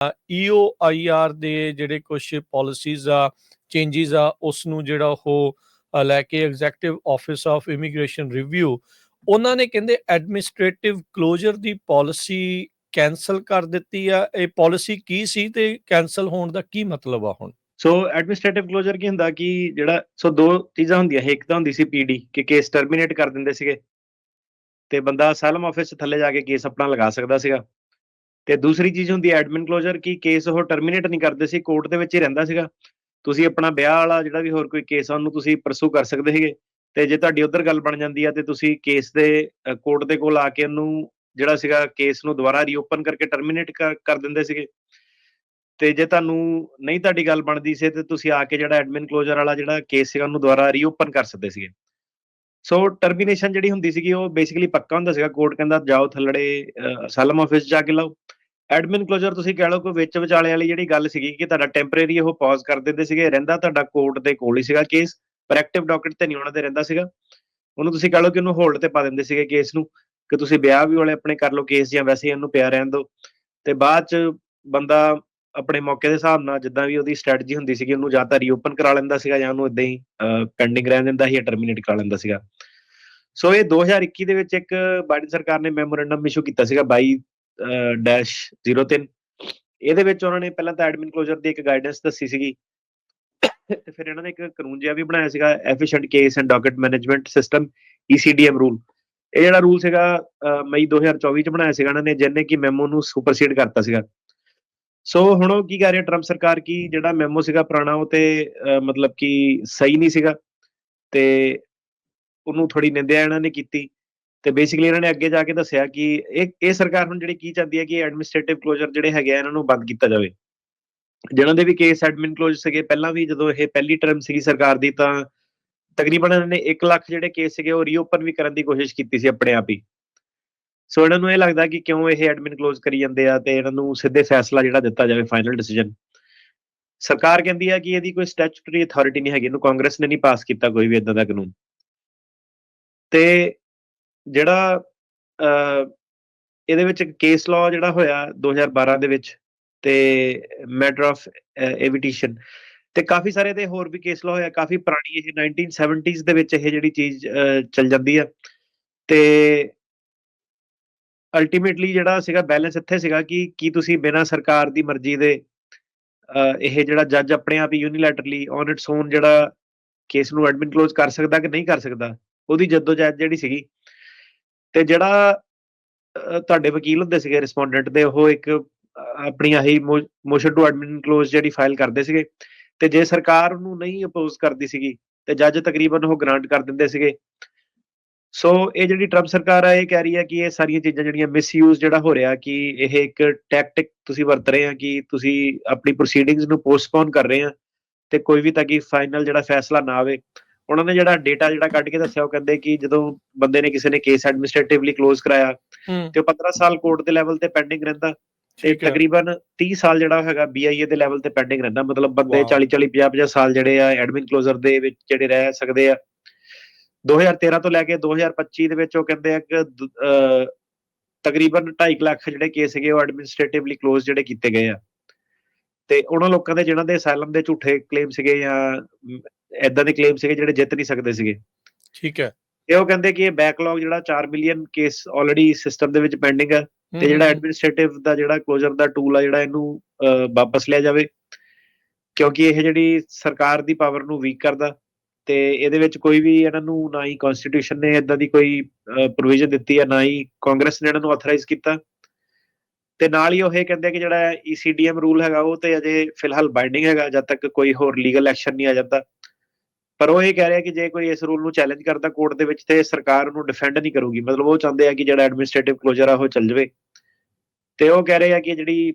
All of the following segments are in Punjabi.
EOIR ਦੇ ਜਿਹੜੇ ਕੁਛ ਪਾਲਿਸੀਜ਼ ਆ, ਚੇਂਜਿਸ ਆ, ਉਸ ਨੂੰ ਜਿਹੜਾ ਉਹ ਲੈ ਕੇ executive office of immigration review ਉਹਨਾਂ ਨੇ ਕਹਿੰਦੇ ਐਡਮਿਨਿਸਟ੍ਰੇਟਿਵ ਕਲੋਜ਼ਰ ਦੀ ਪਾਲਿਸੀ ਕੈਂਸਲ ਕਰ ਦਿੱਤੀ ਆ। ਇਹ ਪਾਲਿਸੀ ਕੀ ਸੀ ਤੇ ਕੈਂਸਲ ਹੋਣ ਦਾ ਕੀ ਮਤਲਬ ਆ ਹੁਣ? ਸੋ ਐਡਮਿਨਿਸਟ੍ਰੇਟਿਵ ਕਲੋਜ਼ਰ ਕੀ ਹੁੰਦਾ ਕਿ ਜਿਹੜਾ ਦੋ ਚੀਜ਼ਾਂ ਹੁੰਦੀਆਂ, ਇੱਕ ਤਾਂ ਹੁੰਦੀ ਸੀ ਪੀਡੀ ਕਿ ਕੇਸ ਟਰਮੀਨੇਟ ਕਰ ਦਿੰਦੇ ਸੀਗੇ ਤੇ ਬੰਦਾ ਅਸਾਈਲਮ ਆਫਿਸ ਥੱਲੇ ਜਾ ਕੇ ਕੇਸ ਆਪਣਾ ਲਗਾ ਸਕਦਾ ਸੀਗਾ, ਤੇ ਦੂਸਰੀ ਚੀਜ਼ ਹੁੰਦੀ ਹੈ ਐਡਮਿਨ ਕਲੋਜ਼ਰ ਕਿ ਕੇਸ ਉਹ ਟਰਮੀਨੇਟ ਨਹੀਂ ਕਰਦੇ ਸੀ, ਕੋਰਟ ਦੇ ਵਿੱਚ ਹੀ ਰਹਿੰਦਾ ਸੀਗਾ। ਤੁਸੀਂ ਆਪਣਾ ਵਿਆਹ ਵਾਲਾ ਜਿਹੜਾ ਵੀ ਹੋਰ ਕੋਈ ਕੇਸ ਆ ਉਹਨੂੰ ਤੁਸੀਂ ਪਰਸੂ ਕਰ ਸਕਦੇ ਸੀਗੇ, ਤੇ ਜੇ ਤੁਹਾਡੀ ਉੱਧਰ ਗੱਲ ਬਣ ਜਾਂਦੀ ਆ ਤੇ ਤੁਸੀਂ ਕੇਸ ਦੇ ਕੋਰਟ ਦੇ ਕੋਲ ਆ ਕੇ ਉਹਨੂੰ ਜਿਹੜਾ ਸੀਗਾ ਕੇਸ ਨੂੰ ਦੁਬਾਰਾ ਰੀਓਪਨ ਕਰਕੇ ਟਰਮੀਨੇਟ ਕਰ ਦਿੰਦੇ ਸੀਗੇ। ਤੇ ਜੇ ਤੁਹਾਨੂੰ ਨਹੀਂ ਤੁਹਾਡੀ ਗੱਲ ਬਣਦੀ ਸੀ ਤੇ ਤੁਸੀਂ ਆ ਕੇ ਜਿਹੜਾ ਐਡਮਿਨ ਕਲੋਜ਼ਰ ਵਾਲਾ ਜਿਹੜਾ ਕੇਸ ਸੀਗਾ ਉਹਨੂੰ ਦੁਬਾਰਾ ਰੀਓਪਨ ਕਰ ਸਕਦੇ ਸੀਗੇ। ਸੋ ਟਰਮੀਨੇਸ਼ਨ ਜਿਹੜੀ ਹੁੰਦੀ ਸੀਗੀ ਉਹ ਬੇਸਿਕਲੀ ਪੱਕਾ ਹੁੰਦਾ ਸੀਗਾ, ਕੋਰਟ ਕਹਿੰਦਾ ਜਾਓ ਥੱਲੜੇ ਅਸਾਈਲਮ ਆਫਿਸ ਜਾ ਕੇ ਲਾਓ। ਐਡਮਿਨ ਕਲੋਜ਼ਰ ਤੁਸੀਂ ਕਹਿ ਲਓ ਕੋਈ ਵਿੱਚ ਵਿਚਾਲੇ ਵਾਲੀ ਜਿਹੜੀ ਗੱਲ ਸੀਗੀ ਕਿ ਤੁਹਾਡਾ ਟੈਂਪਰੇਰੀ ਉਹ ਪੌਜ਼ ਕਰ ਦਿੰਦੇ ਸੀਗੇ, ਰਹਿੰਦਾ ਤੁਹਾਡਾ ਕੋਰਟ ਦੇ ਕੋਲ ਹੀ ਸੀਗਾ ਕੇਸ, ਪਰ ਐਕਟਿਵ ਡਾਕਟ ਤੇ ਨਹੀਂ ਉਹਨਾਂ ਦੇ ਰਹਿੰਦਾ ਸੀਗਾ। ਉਹਨੂੰ ਤੁਸੀਂ ਕਹਿ ਲਓ ਕਿ ਉਹਨੂੰ ਹੋਲਡ ਤੇ ਪਾ ਦਿੰਦੇ ਸੀਗੇ ਕੇਸ ਨੂੰ, ਕਿ ਤੁਸੀਂ ਵਿਆਹ ਵੀ ਵਾਲੇ ਆਪਣੇ ਕਰ ਲਓ ਕੇਸ, ਜਾਂ ਵੈਸੇ ਇਹਨੂੰ ਪਿਆ ਰਹਿਣ ਦਿਓ, ਤੇ ਬਾਅਦ ਚ ਬੰਦਾ ਆਪਣੇ ਮੌਕੇ ਦੇ ਹਿਸਾਬ ਨਾਲ ਜਿੱਦਾਂ ਵੀ ਉਹਦੀ ਸਟ੍ਰੈਟਜੀ ਹੁੰਦੀ ਸੀਗੀ ਉਹਨੂੰ ਜਾਂ ਤਾਂ ਰੀਓਪਨ ਕਰਾ ਲੈਂਦਾ ਸੀਗਾ ਜਾਂ ਉਹਨੂੰ ਇਦਾਂ ਹੀ ਪੈਂਡਿੰਗ ਰਹਿਣ ਦਿੰਦਾ ਸੀ ਜਾਂ ਟਰਮੀਨੇਟ ਕਰਾ ਲੈਂਦਾ ਸੀਗਾ। ਸੋ ਇਹ 2021 ਦੇ ਵਿੱਚ ਇੱਕ ਬਾਈਡਨ ਸਰਕਾਰ ਨੇ ਮੈਮੋਰੈਂਡਮ ਇਸ਼ੂ ਕੀਤਾ ਸੀਗਾ 22-03। ਇਹਦੇ ਵਿੱਚ ਉਹਨਾਂ ਨੇ ਪਹਿਲਾਂ ਤਾਂ ਐਡਮਿਨ ਕਲੋਜ਼ਰ ਦੀ ਇੱਕ ਗਾਈਡੈਂਸ ਦੱਸੀ ਸੀਗੀ, ਤੇ ਫਿਰ ਇਹਨਾਂ ਨੇ ਇੱਕ ਕਾਨੂੰਨ ਜਿਹਾ ਵੀ ਬਣਾਇਆ ਸੀਗਾ, efficient case and docket management system ECDM rule. ਇਹ ਜਿਹੜਾ ਰੂਲ ਸੀਗਾ ਮਈ 2024 ਚ ਬਣਾਇਆ ਸੀਗਾ ਇਹਨਾਂ ਨੇ, ਜਿਹਨੇ ਕਿ ਮੈਮੋ ਨੂੰ ਸੁਪਰਸੀਡ ਕਰਤਾ ਸੀਗਾ। ਸੋ ਹੁਣ ਉਹ ਕੀ ਕਰ ਰਿਹਾ ਟਰੰਪ ਸਰਕਾਰ ਕਿ ਜਿਹੜਾ ਮੈਮੋ ਸੀਗਾ ਪੁਰਾਣਾ ਉਹ ਤੇ ਮਤਲਬ ਕਿ ਸਹੀ ਨਹੀਂ ਸੀਗਾ, ਤੇ ਉਹਨੂੰ ਥੋੜੀ ਨਿੰਦਿਆ ਇਹਨਾਂ ਨੇ ਕੀਤੀ, ਤੇ ਬੇਸਿਕਲੀ ਇਹਨਾਂ ਨੇ ਅੱਗੇ ਜਾ ਕੇ ਦੱਸਿਆ ਕਿ ਇਹ ਸਰਕਾਰ ਹੁਣ ਜਿਹੜੀ ਕੀ ਚਾਹੁੰਦੀ ਹੈ ਕਿ ਐਡਮਿਨਿਸਟ੍ਰੇਟਿਵ ਕਲੋਜ਼ਰ ਜਿਹੜੇ ਹੈਗੇ ਆ ਇਹਨਾਂ ਨੂੰ ਬੰਦ ਕੀਤਾ ਜਾਵੇ। ਜਿਹਨਾਂ ਦੇ ਵੀ ਕੇਸ ਐਡਮਿਨ ਕਲੋਜ਼ ਸੀਗੇ ਪਹਿਲਾਂ ਵੀ, ਜਦੋਂ ਇਹ ਪਹਿਲੀ ਟਰਮ ਸੀਗੀ ਸਰਕਾਰ ਦੀ, ਤਾਂ ਤਕਰੀਬਨ ਇਹਨਾਂ ਨੇ 1 ਲੱਖ ਜਿਹੜੇ ਕੇਸ ਸੀਗੇ ਉਹ ਰੀਓਪਨ ਵੀ ਕਰਨ ਦੀ ਕੋਸ਼ਿਸ਼ ਕੀਤੀ ਸੀ ਆਪਣੇ ਆਪ ਹੀ। ਸੋ ਇਹਨਾਂ ਨੂੰ ਇਹ ਲੱਗਦਾ ਕਿ ਕਿਉਂ ਇਹ ਐਡਮਿਨ ਕਲੋਜ਼ ਕਰੀ ਜਾਂਦੇ ਆ, ਤੇ ਇਹਨਾਂ ਨੂੰ ਸਿੱਧੇ ਫੈਸਲਾ ਜਿਹੜਾ ਦਿੱਤਾ ਜਾਵੇ, ਫਾਈਨਲ ਡਿਸੀਜਨ। ਸਰਕਾਰ ਕਹਿੰਦੀ ਹੈ ਕਿ ਇਹਦੀ ਕੋਈ ਸਟੈਚੂਟਰੀ ਅਥਾਰਟੀ ਨਹੀਂ ਹੈਗੀ, ਇਹਨੂੰ ਕਾਂਗਰਸ ਨੇ ਨਹੀਂ ਪਾਸ ਕੀਤਾ ਕੋਈ ਵੀ ਇਦਾਂ ਦਾ ਕਾਨੂੰਨ। ਤੇ ਜਿਹੜਾ ਇਹਦੇ ਵਿੱਚ ਕੇਸ ਲਾਅ ਜਿਹੜਾ ਹੋਇਆ 2012 ਦੇ ਵਿੱਚ, ਤੇ ਮੈਟਰ ਆਫ ਐਵੀਟੇਸ਼ਨ, ਤੇ ਕਾਫੀ ਸਾਰੇ ਤੇ ਹੋਰ ਵੀ ਕੇਸ ਲਾਅ ਹੋਇਆ, ਕਾਫੀ ਪੁਰਾਣੀ ਇਹ 1970s ਦੇ ਵਿੱਚ ਇਹ ਜਿਹੜੀ ਚੀਜ਼ ਚੱਲ ਜਾਂਦੀ ਆ। ਤੇ ਅਲਟੀਮੇਟਲੀ ਜਿਹੜਾ ਸੀਗਾ ਬੈਲੈਂਸ ਇੱਥੇ ਸੀਗਾ ਕਿ ਕੀ ਤੁਸੀਂ ਬਿਨਾਂ ਸਰਕਾਰ ਦੀ ਮਰਜ਼ੀ ਦੇ ਇਹ ਜਿਹੜਾ ਜੱਜ ਆਪਣੇ ਆਪ ਹੀ ਯੂਨੀਲੈਟਰਲੀ ਔਨ ਇਟਸ ਓਨ ਜਿਹੜਾ ਕੇਸ ਨੂੰ ਐਡਮਿਨ ਕਲੋਜ਼ ਕਰ ਸਕਦਾ ਕਿ ਨਹੀਂ ਕਰ ਸਕਦਾ, ਉਹਦੀ ਜੱਦੋਜਹਿਦ ਜਿਹੜੀ ਸੀਗੀ। ਤੇ ਜਿਹੜਾ ਤੁਹਾਡੇ ਵਕੀਲ ਹੁੰਦੇ ਸੀਗੇ ਰਿਸਪੋਂਡੈਂਟ ਦੇ, ਉਹ ਇੱਕ ਆਪਣੀ ਆਹੀ ਮੋਸ਼ਨ ਟੂ ਐਡਮਿਨ ਕਲੋਜ਼ ਜਿਹੜੀ ਫਾਈਲ ਕਰਦੇ ਸੀਗੇ, ਤੇ ਜੇ ਸਰਕਾਰ ਉਹਨੂੰ ਨਹੀਂ ਅਪੋਜ਼ ਕਰਦੀ ਸੀਗੀ ਤੇ ਜੱਜ ਤਕਰੀਬਨ ਉਹ ਗ੍ਰਾਂਟ ਕਰ ਦਿੰਦੇ ਸੀਗੇ। ਸੋ ਇਹ ਜਿਹੜੀ ਟਰੰਪ ਸਰਕਾਰ ਆ ਇਹ ਕਹਿ ਰਹੀ ਹੈ ਕਿ ਇਹ ਸਾਰੀਆਂ ਚੀਜ਼ਾਂ ਜਿਹੜੀਆਂ ਮਿਸਯੂਜ਼ ਜਿਹੜਾ ਹੋ ਰਿਹਾ, ਕਿ ਇਹ ਇੱਕ ਟੈਕਟਿਕ ਤੁਸੀਂ ਵਰਤ ਰਹੇ ਆ ਕਿ ਤੁਸੀਂ ਆਪਣੀ ਪ੍ਰੋਸੀਡਿੰਗਸ ਨੂੰ ਪੋਸਟਪੋਨ ਕਰ ਰਹੇ ਆ, ਤੇ ਕੋਈ ਵੀ ਤਾਂ ਕਿ ਫਾਈਨਲ ਜਿਹੜਾ ਫੈਸਲਾ ਨਾ ਆਵੇ। ਉਹਨਾਂ ਨੇ ਜਿਹੜਾ ਡੇਟਾ ਜਿਹੜਾ ਕੱਢ ਕੇ ਦੱਸਿਆ, ਉਹ ਕਹਿੰਦੇ ਕਿ ਜਦੋਂ ਬੰਦੇ ਨੇ ਕਿਸੇ ਨੇ ਕੇਸ ਐਡਮਿਨਿਸਟ੍ਰੇਟਿਵਲੀ ਕਲੋਜ਼ ਕਰਾਇਆ ਤੇ ਉਹ 15 ਸਾਲ ਕੋਰਟ ਦੇ ਲੈਵਲ ਤੇ ਪੈਂਡਿੰਗ ਰਹਿੰਦਾ, ਤੇ ਤਕਰੀਬਨ 30 ਸਾਲ ਜਿਹੜਾ ਹੈਗਾ BIA ਦੇ ਲੈਵਲ ਤੇ ਪੈਂਡਿੰਗ ਰਹਿੰਦਾ। ਮਤਲਬ ਬੰਦੇ 40-40, 50-50 ਸਾਲ ਜਿਹੜੇ ਆ ਐਡਮਿਨ ਕਲੋਜ਼ਰ ਦੇ ਵਿੱਚ ਜਿਹੜੇ ਰਹਿ ਸਕਦੇ ਆ। 2013 ਤੋਂ ਲੈ ਕੇ 2025 ਦੇ ਵਿੱਚ ਉਹ ਕਹਿੰਦੇ ਆ ਕਿ ਤਕਰੀਬਨ 2.5 ਲੱਖ ਜਿਹੜੇ ਕੇਸ ਸੀਗੇ ਉਹ ਐਡਮਿਨਿਸਟ੍ਰੇਟਿਵਲੀ ਕਲੋਜ਼ ਜਿਹੜੇ ਕੀਤੇ ਗਏ ਆ, ਤੇ ਉਹਨਾਂ ਲੋਕਾਂ ਦੇ ਜਿਹਨਾਂ ਦੇ ਅਸਾਈਲਮ ਦੇ ਝੂਠੇ ਕਲੇਮ ਸੀਗੇ ਜਾਂ ਏਦਾਂ ਦੇ ਕਲੇਮ ਸੀਗੇ ਜਿਹੜੇ ਜਿੱਤ ਨਹੀਂ ਸਕਦੇ ਸੀਗੇ। ਠੀਕ ਹੈ। ਤੇ ਉਹ ਕਹਿੰਦੇ ਕਿ ਇਹ ਬੈਕਲੌਗ ਜਿਹੜਾ 4 ਮਿਲੀਅਨ ਕੇਸ ਆਲਰੇਡੀ ਸਿਸਟਮ ਦੇ ਵਿੱਚ ਪੈਂਡਿੰਗ ਆ, ਤੇ ਜਿਹੜਾ ਐਡਮਿਨਿਸਟ੍ਰੇਟਿਵ ਦਾ ਜਿਹੜਾ ਕਲੋਜ਼ਰ ਦਾ ਟੂਲ ਆ ਜਿਹੜਾ ਇਹਨੂੰ ਵਾਪਸ ਲਿਆ ਜਾਵੇ, ਕਿਉਂਕਿ ਇਹ ਜਿਹੜੀ ਸਰਕਾਰ ਦੀ ਪਾਵਰ ਨੂੰ ਵੀਕ ਕਰਦਾ, ਤੇ ਇਹਦੇ ਵਿੱਚ ਕੋਈ ਵੀ ਇਹਨਾਂ ਨੂੰ ਨਾ ਹੀ ਕਨਸਟੀਟਿਊਸ਼ਨ ਨੇ ਏਦਾਂ ਦੀ ਕੋਈ ਪ੍ਰੋਵੀਜ਼ਨ ਦਿੱਤੀ ਹੈ, ਨਾ ਹੀ ਕਾਂਗਰਸ ਨੇ ਇਹਨਾਂ ਨੂੰ ਆਥੋਰਾਈਜ਼ ਕੀਤਾ। ਤੇ ਨਾਲ ਹੀ ਉਹ ਇਹ ਕਹਿੰਦੇ ਕਿ ਜਿਹੜਾ ECDM ਰੂਲ ਹੈਗਾ ਉਹ ਤੇ ਅਜੇ ਫਿਲਹਾਲ ਬਾਈਂਡਿੰਗ ਹੈਗਾ ਜਦ ਤੱਕ ਕੋਈ ਹੋਰ ਲੀਗਲ ਐਕਸ਼ਨ ਨਹੀਂ ਆ ਜਾਂਦਾ। ਪਰ ਉਹ ਇਹ ਕਹਿ ਰਿਹਾ ਕਿ ਜੇ ਕੋਈ ਇਸ ਰੂਲ ਨੂੰ ਚੈਲੰਜ ਕਰਦਾ ਕੋਰਟ ਦੇ ਵਿੱਚ ਤੇ ਸਰਕਾਰ ਉਹਨੂੰ ਡਿਫੈਂਡ ਨਹੀਂ ਕਰੂਗੀ। ਮਤਲਬ ਉਹ ਚਾਹੁੰਦੇ ਆ ਕਿ ਜਿਹੜਾ ਐਡਮਿਨਿਸਟ੍ਰੇਟਿਵ ਕਲੋਜ਼ਰ ਆ ਉਹ ਚੱਲ ਜਾਵੇ, ਤੇ ਉਹ ਕਹਿ ਰਹੇ ਆ ਕਿ ਜਿਹੜੀ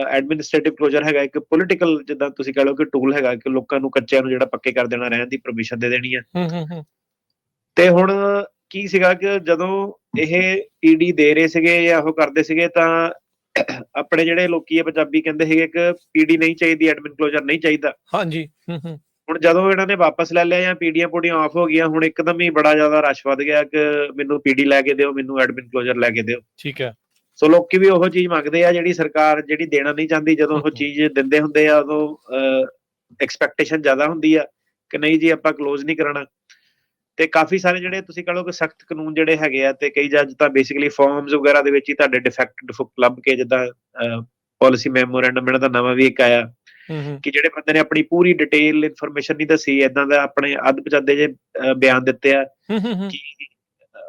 ਐਡਮਿਨਿਸਟ੍ਰੇਟਿਵ ਕਲੋਜ਼ਰ ਹੈਗਾ ਇੱਕ ਪੋਲੀਟੀਕਲ, ਜਿੱਦਾਂ ਤੁਸੀਂ ਕਹ ਲਓ ਕਿ ਟੂਲ ਹੈਗਾ, ਕਿ ਲੋਕਾਂ ਨੂੰ ਕੱਚਿਆਂ ਨੂੰ ਜਿਹੜਾ ਪੱਕੇ ਕਰ ਦੇਣਾ, ਰਹਿਣ ਦੀ ਪਰਮਿਸ਼ਨ ਦੇ ਦੇਣੀ ਆ। ਤੇ ਹੁਣ ਕੀ ਸੀਗਾ ਕਿ ਜਦੋਂ ਇਹ ED ਦੇ ਰਹੇ ਸੀਗੇ ਜਾਂ ਉਹ ਕਰਦੇ ਸੀਗੇ, ਤਾਂ ਆਪਣੇ ਜਿਹੜੇ ਲੋਕੀ ਆ ਪੰਜਾਬੀ ਕਹਿੰਦੇ ਸੀਗੇ ਕਿ PD ਨਹੀਂ ਚਾਹੀਦੀ, ਐਡਮਿਨ ਕਲੋਜ਼ਰ ਨਹੀਂ ਚਾਹੀਦਾ। ਹਾਂਜੀ। ਹੁਣ ਜਦੋਂ ਇਹਨਾਂ ਨੇ ਵਾਪਸ ਲੈ ਲਿਆ ਜਾਂ ਪੀਡੀਆਂ ਪੂਡੀਆਂ ਆਫ ਹੋ ਗਈਆਂ, ਹੁਣ ਇੱਕਦਮ ਹੀ ਬੜਾ ਜ਼ਿਆਦਾ ਰਸ਼ ਵੱਧ ਗਿਆ ਕਿ ਮੈਨੂੰ PD ਲੈ ਕੇ ਦਿਓ, ਮੈਨੂੰ ਐਡਮਿਨ ਕਲੋਜ਼ਰ ਲੈ ਕੇ ਦਿਓ। ਠੀਕ ਹੈ। ਸੋ ਲੋਕੀ ਵੀ ਉਹ ਚੀਜ਼ ਮੰਗਦੇ ਆ ਜਿਹੜੀ ਸਰਕਾਰ ਜਿਹੜੀ ਦੇਣਾ ਨਹੀਂ ਚਾਹੁੰਦੀ। ਜਦੋਂ ਉਹ ਚੀਜ਼ ਦਿੰਦੇ ਹੁੰਦੇ ਆ ਉਦੋਂ ਐਕਸਪੈਕਟੇਸ਼ਨ ਜ਼ਿਆਦਾ ਹੁੰਦੀ ਆ ਕਿ ਨਹੀਂ ਜੀ ਆਪਾਂ ਕਲੋਜ਼ ਨਹੀਂ ਕਰਾਉਣਾ। ਤੇ ਕਾਫੀ ਸਾਰੇ ਜਿਹੜੇ ਤੁਸੀਂ ਕਹ ਲਓ ਕਿ ਸਖਤ ਕਾਨੂੰਨ ਜਿਹੜੇ ਹੈਗੇ ਆ, ਤੇ ਕਈ ਜੱਜ ਤਾਂ ਬੇਸਿਕਲੀ ਫਾਰਮਸ ਵਗੈਰਾ ਦੇ ਵਿੱਚ ਹੀ ਤੁਹਾਡੇ ਡਿਫੈਕਟ ਲੱਭ ਕੇ, ਜਿੱਦਾਂ ਪਾਲਿਸੀ ਮੈਮੋਰੈਂਡਮ ਇਹਨਾਂ ਦਾ ਨਵਾਂ ਵੀ ਇੱਕ ਆਇਆ ਕਿ ਜਿਹੜੇ ਬੰਦੇ ਨੇ ਆਪਣੀ ਪੂਰੀ ਡਿਟੇਲ ਇਨਫੋਰਮੇਸ਼ਨ ਨਹੀਂ ਦੱਸੀ, ਏਦਾਂ ਦਾ ਆਪਣੇ ਅੱਧ-ਪਚੱਦੇ ਜੇ ਬਿਆਨ ਦਿੱਤੇ ਆ ਕਿ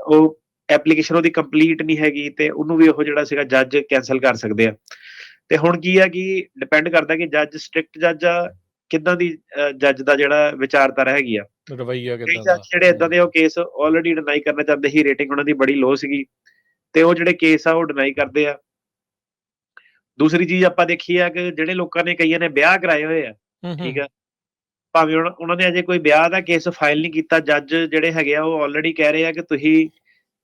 ਉਹ ਐਪਲੀਕੇਸ਼ਨ ਉਹਦੀ ਕੰਪਲੀਟ ਨਹੀਂ ਹੈਗੀ, ਤੇ ਉਹਨੂੰ ਵੀ ਉਹ ਜਿਹੜਾ ਸੀਗਾ ਜੱਜ ਕੈਂਸਲ ਕਰ ਸਕਦੇ ਆ। ਤੇ ਹੁਣ ਕੀ ਆ ਕਿ ਡਿਪੈਂਡ ਕਰਦਾ ਕਿ ਜੱਜ ਸਟ੍ਰਿਕਟ ਜੱਜ ਆ, ਕਿੱਦਾਂ ਦੀ ਜੱਜ ਦਾ ਜਿਹੜਾ ਵਿਚਾਰਧਾਰਾ ਹੈਗੀ ਆ। ਰਵੱਈਆ ਕਈ ਕਿੱਦਾਂ ਦਾ। ਜੱਜ ਜਿਹੜੇ ਏਦਾਂ ਦੇ ਉਹ ਕੇਸ ਆਲਰੇਡੀ ਡਿਨਾਈ ਕਰਨਾ ਚਾਹੁੰਦੇ ਸੀ, ਰੇਟਿੰਗ ਉਹਨਾਂ ਦੀ ਬੜੀ ਲੋ ਸੀਗੀ, ਤੇ ਉਹ ਜਿਹੜੇ ਕੇਸ ਆ ਉਹ ਡਿਨਾਈ ਕਰਦੇ ਆ। ਦੂਸਰੀ ਚੀਜ਼ ਆਪਾਂ ਦੇਖੀ ਆ ਕਿ ਜਿਹੜੇ ਲੋਕਾਂ ਨੇ, ਕਈਆਂ ਨੇ ਵਿਆਹ ਕਰਾਏ ਹੋਏ ਆ, ਠੀਕ ਆ, ਭਾਵੇਂ ਉਹਨਾਂ ਨੇ ਅਜੇ ਕੋਈ ਵਿਆਹ ਦਾ ਕੇਸ ਫਾਈਲ ਨਹੀਂ ਕੀਤਾ, ਜੱਜ ਜਿਹੜੇ ਹੈਗੇ ਆ ਉਹ ਆਲਰੇਡੀ ਕਹਿ ਰਹੇ ਆ ਕਿ ਤੁਸੀਂ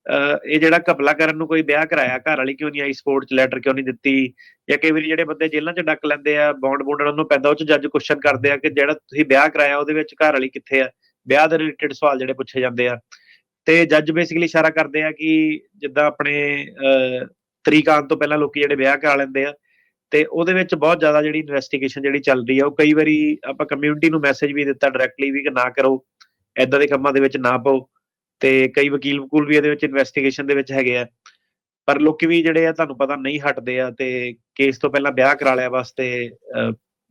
ਇਹ ਜਿਹੜਾ ਘਪਲਾ ਕਰਨ ਨੂੰ ਕੋਈ ਵਿਆਹ ਕਰਾਇਆ, ਘਰ ਵਾਲੀ ਕਿਉਂ ਨਹੀਂ ਆਈ, ਸਪੋਰਟ 'ਚ ਲੈਟਰ ਕਿਉਂ ਨਹੀਂ ਦਿੱਤੀ, ਜਾਂ ਕਈ ਵਾਰੀ ਜਿਹੜੇ ਬੰਦੇ ਜੇਲ੍ਹਾਂ 'ਚ ਡੱਕ ਲੈਂਦੇ ਆ, ਬੌਂਡ ਉਹਨਾਂ ਨੂੰ ਪੈਂਦਾ, ਉਹ 'ਚ ਜੱਜ ਕੁਐਸਚਨ ਕਰਦੇ ਆ ਕਿ ਜਿਹੜਾ ਤੁਸੀਂ ਵਿਆਹ ਕਰਾਇਆ ਉਹਦੇ ਵਿੱਚ ਘਰ ਵਾਲੀ ਕਿੱਥੇ ਆ, ਵਿਆਹ ਦੇ ਰਿਲੇਟਡ ਸਵਾਲ ਜਿਹੜੇ ਪੁੱਛੇ ਜਾਂਦੇ ਆ। ਤੇ ਜੱਜ ਬੇਸਿਕਲੀ ਇਸ਼ਾਰਾ ਕਰਦੇ ਆ ਕਿ ਜਿੱਦਾਂ ਆਪਣੇ ਤਰੀਕ ਆਉਣ ਤੋਂ ਪਹਿਲਾਂ ਲੋਕੀ ਜਿਹੜੇ ਵਿਆਹ ਕਰਾ ਲੈਂਦੇ ਆ, ਤੇ ਉਹਦੇ ਵਿੱਚ ਬਹੁਤ ਜ਼ਿਆਦਾ ਜਿਹੜੀ ਇਨਵੈਸਟੀਗੇਸ਼ਨ ਜਿਹੜੀ ਚੱਲ ਰਹੀ ਆ, ਉਹ ਕਈ ਵਾਰੀ ਆਪਾਂ ਕਮਿਊਨਿਟੀ ਨੂੰ ਮੈਸੇਜ ਵੀ ਦਿੱਤਾ ਡਾਇਰੈਕਟਲੀ ਵੀ ਕਿ ਨਾ ਕਰੋ, ਏਦਾਂ ਦੇ ਕੰਮਾਂ ਦੇ ਵਿੱਚ ਨਾ ਪਾਓ। ਤੇ ਕਈ ਵਕੀਲ ਵਕੂਲ ਵੀ ਇਹਦੇ ਵਿੱਚ ਇਨਵੈਸਟੀਗੇਸ਼ਨ ਦੇ ਵਿੱਚ ਹੈਗੇ ਆ, ਪਰ ਲੋਕੀ ਵੀ ਜਿਹੜੇ ਆ ਤੁਹਾਨੂੰ ਪਤਾ ਨਹੀਂ ਹਟਦੇ ਆ, ਤੇ ਕੇਸ ਤੋਂ ਪਹਿਲਾਂ ਵਿਆਹ ਕਰਾ ਲਿਆ ਵਾਸਤੇ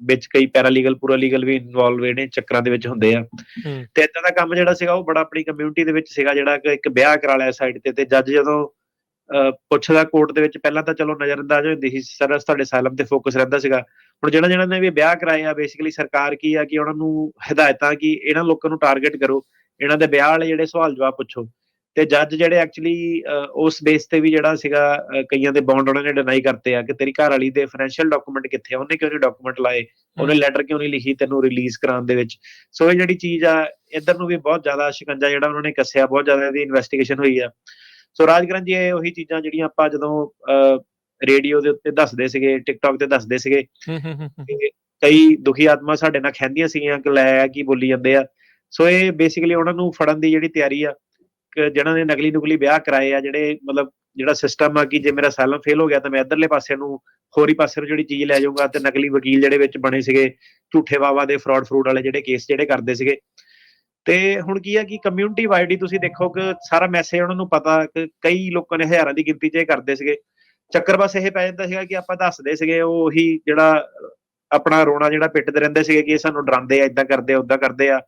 ਵਿੱਚ ਕਈ ਪੈਰਾਲੀਗਲ ਪੂਰਾਲੀਗਲ ਵੀ ਇਨਵੋਲਵ ਨੇ ਚੱਕਰਾਂ ਦੇ ਵਿੱਚ ਹੁੰਦੇ ਆ। ਤੇ ਏਦਾਂ ਦਾ ਕੰਮ ਜਿਹੜਾ ਸੀਗਾ ਉਹ ਬੜਾ ਆਪਣੀ ਕਮਿਊਨਿਟੀ ਦੇ ਵਿੱਚ ਸੀਗਾ, ਜਿਹੜਾ ਕਿ ਇੱਕ ਵਿਆਹ ਕਰਾ ਲਿਆ ਸਾਈਡ ਤੇ ਜੱਜ ਜਦੋਂ ਪੁੱਛਦਾ ਕੋਰਟ ਦੇ ਵਿੱਚ, ਪਹਿਲਾਂ ਤਾਂ ਚਲੋ ਨਜ਼ਰਅੰਦਾਜ਼ ਹੁੰਦੀ ਸੀ, ਸਰ ਤੁਹਾਡੇ ਅਸਾਈਲਮ ਤੇ ਫੋਕਸ ਰਹਿੰਦਾ ਸੀਗਾ। ਹੁਣ ਜਿਹਨਾਂ ਨੇ ਵੀ ਵਿਆਹ ਕਰਾਏ ਆ, ਬੇਸਿਕਲੀ ਸਰਕਾਰ ਕੀ ਆ ਕਿ ਉਹਨਾਂ ਨੂੰ ਹਦਾਇਤਾਂ ਕਿ ਇਹਨਾਂ ਲੋਕਾਂ ਨੂੰ ਟਾਰਗੇਟ ਕਰੋ, ਇਹਨਾਂ ਦੇ ਵਿਆਹ ਵਾਲੇ ਜਿਹੜੇ ਸਵਾਲ ਜਵਾਬ ਪੁੱਛੋ। ਤੇ ਜੱਜ ਜਿਹੜੇ ਐਕਚੁਅਲੀ ਉਸ ਬੇਸ ਤੇ ਵੀ ਜਿਹੜਾ ਸੀਗਾ ਕਈਆਂ ਦੇ ਬੌਂਡ ਉਹਨਾਂ ਨੇ ਡਿਨਾਈ ਕਰਤੇ ਆ ਕਿ ਤੇਰੀ ਘਰ ਵਾਲੀ ਦੇ ਫਾਈਨੈਂਸ਼ੀਅਲ ਡਾਕੂਮੈਂਟ ਕਿੱਥੇ ਆ, ਉਹਨੇ ਕਿਉਂ ਨਹੀਂ ਡਾਕੂਮੈਂਟ ਲਾਏ, ਉਹਨੇ ਲੈਟਰ ਕਿਉਂ ਨਹੀਂ ਲਿਖੀ ਤੈਨੂੰ ਰਿਲੀਜ਼ ਕਰਾਉਣ ਦੇ ਵਿੱਚ। ਸੋ ਇਹ ਜਿਹੜੀ ਚੀਜ਼ ਆ, ਇੱਧਰ ਨੂੰ ਵੀ ਬਹੁਤ ਜ਼ਿਆਦਾ ਸ਼ਿਕੰਜਾ ਜਿਹੜਾ ਉਹਨਾਂ ਨੇ ਕੱਸਿਆ, ਬਹੁਤ ਜ਼ਿਆਦਾ ਇਹਦੀ ਇਨਵੈਸਟੀਗੇਸ਼ਨ ਹੋਈ ਆ। ਸੋ ਰਾਜਕਰਨ ਜੀ, ਇਹ ਉਹੀ ਚੀਜ਼ਾਂ ਜਿਹੜੀਆਂ ਆਪਾਂ ਜਦੋਂ ਰੇਡੀਓ ਦੇ ਉੱਤੇ ਦੱਸਦੇ ਸੀਗੇ, ਟਿਕਟੌਕ ਤੇ ਦੱਸਦੇ ਸੀਗੇ, ਕਈ ਦੁਖੀ ਆਤਮਾ ਸਾਡੇ ਨਾਲ ਖਹਿੰਦੀਆਂ ਸੀਗੀਆਂ ਕਿ ਲੈ ਕੀ ਬੋਲੀ ਜਾਂਦੇ ਆ। ਸੋ ਇਹ ਬੇਸਿਕਲੀ ਉਹਨਾਂ ਨੂੰ ਫੜਨ ਦੀ ਜਿਹੜੀ ਤਿਆਰੀ ਆ, ਜਿਹਨਾਂ ਨੇ ਨਕਲੀ ਨੁਕਲੀ ਵਿਆਹ ਕਰਾਏ ਆ, ਜਿਹੜੇ ਮਤਲਬ ਜਿਹੜਾ ਸਿਸਟਮ ਆ ਕਿ ਜੇ ਮੇਰਾ ਅਸਾਈਲਮ ਫੇਲ ਹੋ ਗਿਆ ਤਾਂ ਮੈਂ ਇੱਧਰਲੇ ਪਾਸੇ ਨੂੰ ਹੋਰੀ ਪਾਸੇ ਨੂੰ ਜਿਹੜੀ ਚੀਜ਼ ਲੈ ਜਾਊਂਗਾ, ਤੇ ਨਕਲੀ ਵਕੀਲ ਜਿਹੜੇ ਵਿੱਚ ਬਣੇ ਸੀਗੇ, ਝੂਠੇ ਵਾਵਾ ਦੇ ਫਰੋਡ ਵਾਲੇ ਜਿਹੜੇ ਕੇਸ ਜਿਹੜੇ ਕਰਦੇ ਸੀਗੇ। ਤੇ ਹੁਣ ਕੀ ਆ ਕਿ ਕਮਿਊਨਿਟੀ ਵਾਈਡ ਹੀ ਤੁਸੀਂ ਦੇਖੋ ਕਿ ਸਾਰਾ ਮੈਸੇਜ ਉਹਨਾਂ ਨੂੰ ਪਤਾ, ਕਿ ਕਈ ਲੋਕਾਂ ਨੇ ਹਜ਼ਾਰਾਂ ਦੀ ਗਿਣਤੀ 'ਚ ਇਹ ਕਰਦੇ ਸੀਗੇ। ਚੱਕਰ ਬਸ ਇਹ ਪੈ ਜਾਂਦਾ ਸੀਗਾ ਕਿ ਆਪਾਂ ਦੱਸਦੇ ਸੀਗੇ, ਉਹ ਉਹੀ ਜਿਹੜਾ ਆਪਣਾ ਰੋਣਾ ਜਿਹੜਾ ਪਿੱਟਦੇ ਰਹਿੰਦੇ ਸੀਗੇ ਕਿ ਇਹ ਸਾਨੂੰ ਡਰਾਉਂਦੇ ਆ, ਏਦਾਂ ਕਰਦੇ ਆ, ਓਦਾਂ ਕਰਦੇ ਆ,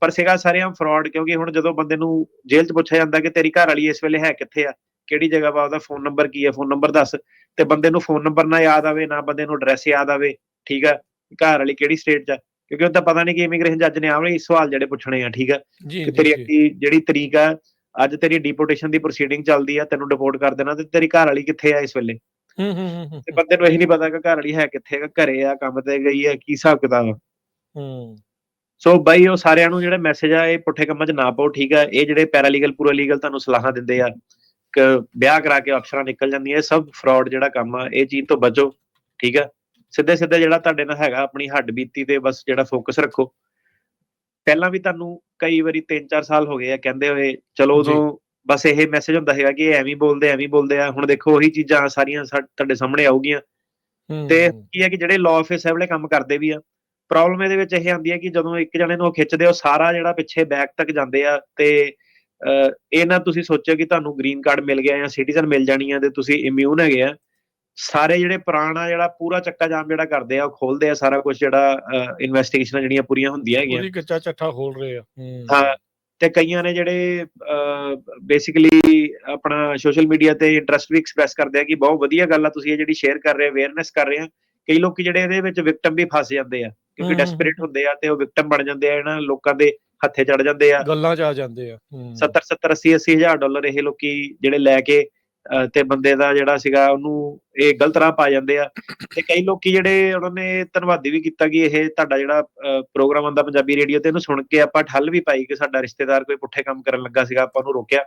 ਪਰ ਸੀਗਾ ਸਾਰਿਆਂ ਫਰਾਡ। ਕਿਉਂਕਿ ਹੁਣ ਜਦੋਂ ਬੰਦੇ ਨੂੰ ਜੇਲ੍ਹ 'ਚ ਪੁੱਛਿਆ ਜਾਂਦਾ ਕਿ ਤੇਰੀ ਘਰ ਵਾਲੀ ਇਸ ਵੇਲੇ ਹੈ ਕਿੱਥੇ ਆ, ਕਿਹੜੀ ਜਗ੍ਹਾ ਵਾ, ਉਹਦਾ ਫੋਨ ਨੰਬਰ ਕੀ ਹੈ, ਫੋਨ ਨੰਬਰ ਦੱਸ, ਤੇ ਬੰਦੇ ਨੂੰ ਫੋਨ ਨੰਬਰ ਨਾ ਯਾਦ ਆਵੇ, ਨਾ ਬੰਦੇ ਨੂੰ ਐਡਰੈਸ ਯਾਦ ਆਵੇ, ਠੀਕ ਆ, ਘਰ ਵਾਲੀ ਕਿਹੜੀ ਸਟੇਟ 'ਚ ਆ, ਕਿਉਂਕਿ ਉਹਦਾ ਪਤਾ ਨਹੀਂ ਕਿ ਇਮੀਗ੍ਰੇਸ਼ਨ ਜੱਜ ਨੇ ਆਵੇਂ ਸਵਾਲ ਜਿਹੜੇ ਪੁੱਛਣੇ ਆ, ਠੀਕ ਆ, ਕਿ ਤੇਰੀ ਜਿਹੜੀ ਤਰੀਕ ਆ, ਅੱਜ ਤੇਰੀ ਡਿਪੋਰਟੇਸ਼ਨ ਦੀ ਪ੍ਰੋਸੀਡਿੰਗ ਚੱਲਦੀ ਆ, ਤੈਨੂੰ ਡਿਪੋਰਟ ਕਰ ਦੇਣਾ, ਤੇ ਤੇਰੀ ਘਰ ਵਾਲੀ ਕਿੱਥੇ ਆ ਇਸ ਵੇਲੇ। ਤੇ ਬੰਦੇ ਨੂੰ ਇਹੀ ਨਹੀਂ ਪਤਾ ਕਿ ਘਰ ਵਾਲੀ ਹੈ ਕਿੱਥੇ, ਘਰੇ ਆ, ਕੰਮ ਤੇ ਗਈ ਆ, ਕੀ ਹਿਸਾਬ ਕਿਤਾਬ ਆ। ਸੋ ਬਾਈ ਉਹ ਸਾਰਿਆਂ ਨੂੰ ਜਿਹੜਾ ਮੈਸੇਜ ਆ, ਇਹ ਪੁੱਠੇ ਕੰਮਾਂ 'ਚ ਨਾ ਪਾਓ, ਠੀਕ ਆ। ਇਹ ਜਿਹੜੇ ਪੈਰਾਲੀਗਲ ਪੂਰਾਲੀਗਲ ਤੁਹਾਨੂੰ ਸਲਾਹਾਂ ਦਿੰਦੇ ਆ ਕਿ ਵਿਆਹ ਕਰਾ ਕੇ ਅਫਸਰਾਂ ਨਿਕਲ ਜਾਂਦੀਆਂ, ਇਹ ਸਭ ਫਰਾਡ ਜਿਹੜਾ ਕੰਮ ਆ, ਇਹ ਚੀਜ਼ ਤੋਂ ਬਚੋ, ਠੀਕ ਆ। ਸਿੱਧੇ ਜਿਹੜਾ ਤੁਹਾਡੇ ਨਾਲ ਹੈਗਾ ਆਪਣੀ ਹੱਡ ਬੀਤੀ ਤੇ ਬਸ ਜਿਹੜਾ ਫੋਕਸ ਰੱਖੋ। ਪਹਿਲਾਂ ਵੀ ਤੁਹਾਨੂੰ ਕਈ ਵਾਰੀ 3-4 ਸਾਲ ਹੋ ਗਏ ਆ ਕਹਿੰਦੇ ਹੋਏ, ਚਲੋ ਉਦੋਂ ਬਸ ਇਹ ਮੈਸੇਜ ਹੁੰਦਾ ਸੀਗਾ ਕਿ ਐਵੇਂ ਬੋਲਦੇ ਆ। ਹੁਣ ਦੇਖੋ ਉਹੀ ਚੀਜ਼ਾਂ ਸਾਰੀਆਂ ਤੁਹਾਡੇ ਸਾਹਮਣੇ ਆਊਗੀਆਂ। ਤੇ ਕੀ ਹੈ ਕਿ ਜਿਹੜੇ ਲਾਅ ਆਫਿਸ ਇਹ ਵਾਲੇ ਕੰਮ ਕਰਦੇ ਵੀ ਆ, ਪ੍ਰੋਬਲਮ ਇਹਦੇ ਵਿੱਚ ਇਹ ਆਉਂਦੀ ਹੈ ਕਿ ਜਦੋਂ ਇੱਕ ਜਣੇ ਨੂੰ ਉਹ ਖਿੱਚਦੇ, ਉਹ ਸਾਰਾ ਜਿਹੜਾ ਪਿੱਛੇ ਬੈਕ ਤੱਕ ਜਾਂਦੇ ਆ। ਤੇ ਇਹ ਨਾ ਤੁਸੀਂ ਸੋਚਿਓ ਕਿ ਤੁਹਾਨੂੰ ਗ੍ਰੀਨ ਕਾਰਡ ਮਿਲ ਗਿਆ ਜਾਂ ਸਿਟੀਜ਼ਨ ਮਿਲ ਜਾਣੀ ਆ ਤੇ ਤੁਸੀਂ ਇਮਿਊਨ ਹੈਗੇ ਆ। ਸਾਰੇ ਜਿਹੜੇ ਪੁਰਾਣਾ ਜਿਹੜਾ ਪੂਰਾ ਚੱਕਾ ਜਾਮ ਜਿਹੜਾ ਕਰਦੇ ਆ, ਉਹ ਖੋਲਦੇ ਆ ਸਾਰਾ ਕੁਝ, ਜਿਹੜਾ ਇਨਵੈਸਟੀਗੇਸ਼ਨਾਂ ਜਿਹੜੀਆਂ ਪੂਰੀਆਂ ਹੁੰਦੀਆਂ ਹੈਗੀਆਂ, ਪੂਰੀ ਕੱਚਾ ਚੱਠਾ ਖੋਲ ਰਹੇ ਆ। ਹਾਂ, ਤੇ ਕਈਆਂ ਨੇ ਜਿਹੜੇ ਬੇਸਿਕਲੀ ਆਪਣਾ ਸੋਸ਼ਲ ਮੀਡੀਆ ਤੇ ਇੰਟਰਸਟ ਵੀ ਐਕਸਪ੍ਰੈਸ ਕਰਦੇ ਆ ਕਿ ਬਹੁਤ ਵਧੀਆ ਗੱਲ ਆ, ਤੁਸੀਂ ਇਹ ਜਿਹੜੀ ਸ਼ੇਅਰ ਕਰ ਰਹੇ, ਅਵੇਅਰਨੈਸ ਕਰ ਰਹੇ ਆ। ਕਈ ਲੋਕੀ ਜਿਹੜੇ ਇਹਦੇ ਵਿੱਚ ਵਿਕਟਮ ਵੀ ਫਸ ਜਾਂਦੇ ਆ, ਕਿਉਂਕਿ ਡੈਸਪਰੇਟ ਹੁੰਦੇ ਆ ਤੇ ਉਹ ਵਿਕਟਮ ਬਣ ਜਾਂਦੇ ਆ, ਇਹਨਾਂ ਲੋਕਾਂ ਦੇ ਹੱਥੇ ਚੜ ਜਾਂਦੇ ਆ, ਗੱਲਾਂ 'ਚ ਆ ਜਾਂਦੇ ਆ। 70-70 80-80 ਹਜ਼ਾਰ ਡਾਲਰ ਇਹ ਲੋਕੀ ਜਿਹੜੇ ਲੈ ਕੇ ਤੇ ਬੰਦੇ ਦਾ ਜਿਹੜਾ ਸੀਗਾ ਉਹਨੂੰ ਇਹ ਗਲਤ ਰਾਹ ਪਾ ਜਾਂਦੇ ਆ। ਤੇ ਕਈ ਲੋਕੀ ਜਿਹੜੇ ਉਹਨਾਂ ਨੇ ਧੰਨਵਾਦੀ ਵੀ ਕੀਤਾ ਕਿ ਇਹ ਤੁਹਾਡਾ ਜਿਹੜਾ ਪ੍ਰੋਗਰਾਮ ਆਉਂਦਾ ਪੰਜਾਬੀ ਰੇਡੀਓ ਤੇ, ਇਹਨੂੰ ਸੁਣ ਕੇ ਆਪਾਂ ਠੱਲ ਵੀ ਪਾਈ ਕਿ ਸਾਡਾ ਰਿਸ਼ਤੇਦਾਰ ਕੋਈ ਪੁੱਠੇ ਕੰਮ ਕਰਨ ਲੱਗਾ ਸੀਗਾ, ਆਪਾਂ ਉਹਨੂੰ ਰੋਕਿਆ।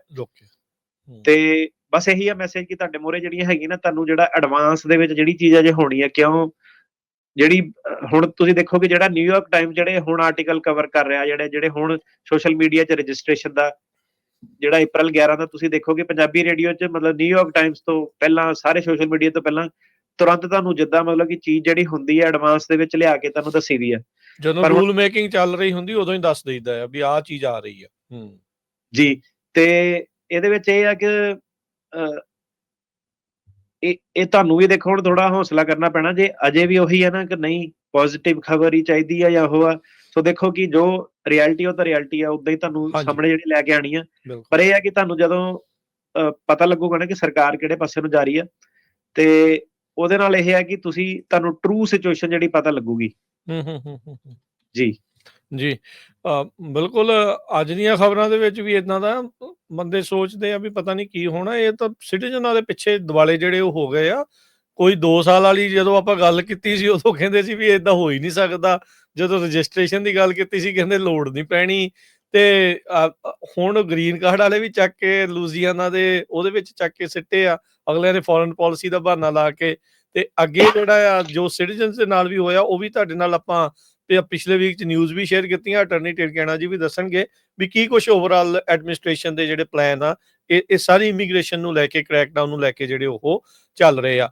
ਤੇ ਬਸ ਇਹੀ ਆ ਮੈਸੇਜ ਕਿ ਤੁਹਾਡੇ ਮੂਹਰੇ ਜਿਹੜੀਆਂ ਹੈਗੀਆਂ ਨਾ, ਤੁਹਾਨੂੰ ਜਿਹੜਾ ਐਡਵਾਂਸ ਦੇ ਵਿੱਚ ਜਿਹੜੀ ਚੀਜ਼ ਅਜੇ ਹੋਣੀ ਆ, ਕਿਉਂ ਜਿਹੜੀ ਹੁਣ ਤੁਸੀਂ ਦੇਖੋ ਕਿ ਜਿਹੜਾ ਨਿਊਯਾਰਕ ਟਾਈਮ ਜਿਹੜੇ ਹੁਣ ਆਰਟੀਕਲ ਕਵਰ ਕਰ ਰਿਹਾ, ਜਿਹੜੇ ਹੁਣ ਸੋਸ਼ਲ ਮੀਡੀਆ 'ਚ ਰਜਿਸਟ੍ਰੇਸ਼ਨ ਦਾ, ਜਿਹੜਾ April 11 ਦਾ ਤੁਸੀਂ ਦੇਖੋਗੇ ਪੰਜਾਬੀ ਰੇਡੀਓ 'ਚ ਮਤਲਬ ਨਿਊਯਾਰਕ ਟਾਈਮਸ ਤੋਂ ਪਹਿਲਾਂ ਸਾਰੇ ਸੋਸ਼ਲ ਮੀਡੀਆ ਤੋਂ ਪਹਿਲਾਂ ਤੁਰੰਤ ਤੁਹਾਨੂੰ ਜਿੱਦਾਂ ਮਤਲਬ ਕਿ ਚੀਜ਼ ਜਿਹੜੀ ਹੁੰਦੀ ਹੈ ਐਡਵਾਂਸ ਦੇ ਵਿੱਚ ਲਿਆ ਕੇ ਤੁਹਾਨੂੰ ਦੱਸੀ ਦੀ ਹੈ। ਜਦੋਂ ਪਰ ਹੁਣ ਰੂਲ ਮੇਕਿੰਗ ਚੱਲ ਰਹੀ ਹੁੰਦੀ ਉਦੋਂ ਹੀ ਦੱਸ ਦਈਦਾ ਆ ਵੀ ਆਹ ਚੀਜ਼ ਆ ਰਹੀ ਆ। ਜੀ, ਤੇ ਇਹਦੇ ਵਿੱਚ ਇਹ ਆ ਕਿ ਇਹ ਤੁਹਾਨੂੰ ਵੀ ਦੇਖੋ ਹੁਣ ਥੋੜਾ ਹੌਸਲਾ ਕਰਨਾ ਪੈਣਾ, ਜੇ ਅਜੇ ਵੀ ਉਹੀ ਹੈ ਨਾ ਕਿ ਨਹੀਂ ਪੋਜ਼ਿਟਿਵ ਖਬਰ ਹੀ ਚਾਹੀਦੀ ਆ ਜਾਂ ਉਹ ਆ, ਸੋ ਦੇਖੋ ਕਿ ਜੋ ਰਿਐਲਿਟੀ ਉਹ ਤਾਂ ਰਿਐਲਿਟੀ ਆ, ਉਦਾਂ ਹੀ ਤੁਹਾਨੂੰ ਸਾਹਮਣੇ ਜਿਹੜੀ ਲੈ ਕੇ ਆਣੀ ਆ। ਪਰ ਇਹ ਆ ਕਿ ਤੁਹਾਨੂੰ ਜਦੋਂ ਪਤਾ ਲੱਗੂਗਾ ਨਾ ਕਿ ਸਰਕਾਰ ਕਿਹੜੇ ਪਾਸੇ ਨੂੰ ਜਾ ਰਹੀ ਆ, ਤੇ ਉਹਦੇ ਨਾਲ ਇਹ ਹੈ ਕਿ ਤੁਹਾਨੂੰ ਟਰੂ ਸਿਚੁਏਸ਼ਨ ਜਿਹੜੀ ਪਤਾ ਲੱਗੂਗੀ। ਜੀ ਜੀ ਬਿਲਕੁਲ। ਅੱਜ ਦੀਆਂ ਖਬਰਾਂ ਦੇ ਵਿੱਚ ਵੀ ਇਦਾਂ ਦਾ ਬੰਦੇ ਸੋਚਦੇ ਆ ਵੀ ਪਤਾ ਨਹੀਂ ਕੀ ਹੋਣਾ। ਇਹ ਤਾਂ ਸਿਟੀਜ਼ਨਾਂ ਦੇ ਪਿੱਛੇ ਦਿਵਾਲੇ ਜਿਹੜੇ ਉਹ ਹੋ ਗਏ ਆ। ਕੋਈ 2 ਸਾਲ ਵਾਲੀ ਜਦੋਂ ਆਪਾਂ ਗੱਲ ਕੀਤੀ ਸੀ ਉਦੋਂ ਕਹਿੰਦੇ ਸੀ ਵੀ ਇਦਾਂ ਹੋ ਹੀ ਨਹੀਂ ਸਕਦਾ। ਜਦੋਂ ਰਜਿਸਟ੍ਰੇਸ਼ਨ ਦੀ ਗੱਲ ਕੀਤੀ ਸੀ ਕਹਿੰਦੇ ਲੋੜ ਨਹੀਂ ਪੈਣੀ। ਤੇ ਹੁਣ ਗ੍ਰੀਨ ਕਾਰਡ ਵਾਲੇ ਵੀ ਚੱਕ ਕੇ ਲੂਜ਼ੀਆਨਾ ਦੇ ਉਹਦੇ ਵਿੱਚ ਚੱਕ ਕੇ ਸਿੱਟੇ ਆ ਅਗਲਿਆਂ ਨੇ ਫੋਰਨ ਪਾਲਿਸੀ ਦਾ ਬਹਾਨਾ ਲਾ ਕੇ। ਤੇ ਅੱਗੇ ਜਿਹੜਾ ਆ ਜੋ ਸਿਟੀਜ਼ਨਸ ਦੇ ਨਾਲ ਵੀ ਹੋਇਆ ਉਹ ਵੀ ਤੁਹਾਡੇ ਨਾਲ ਆਪਾਂ ਪਿਛਲੇ ਵੀਕ 'ਚ ਨਿਊਜ਼ ਵੀ ਸ਼ੇਅਰ ਕੀਤੀਆਂ। ਅਟਰਨੀ ਟਿਲਕੈਣਾ ਜੀ ਵੀ ਦੱਸਣਗੇ ਵੀ ਕੀ ਕੁਛ ਓਵਰਆਲ ਐਡਮਿਨਿਸਟ੍ਰੇਸ਼ਨ ਦੇ ਜਿਹੜੇ ਪਲਾਨ ਆ ਇਹ ਸਾਰੀ ਇਮੀਗ੍ਰੇਸ਼ਨ ਨੂੰ ਲੈ ਕੇ, ਕ੍ਰੈਕਡਾਊਨ ਨੂੰ ਲੈ ਕੇ ਜਿਹੜੇ ਉਹ ਚੱਲ ਰਹੇ ਆ।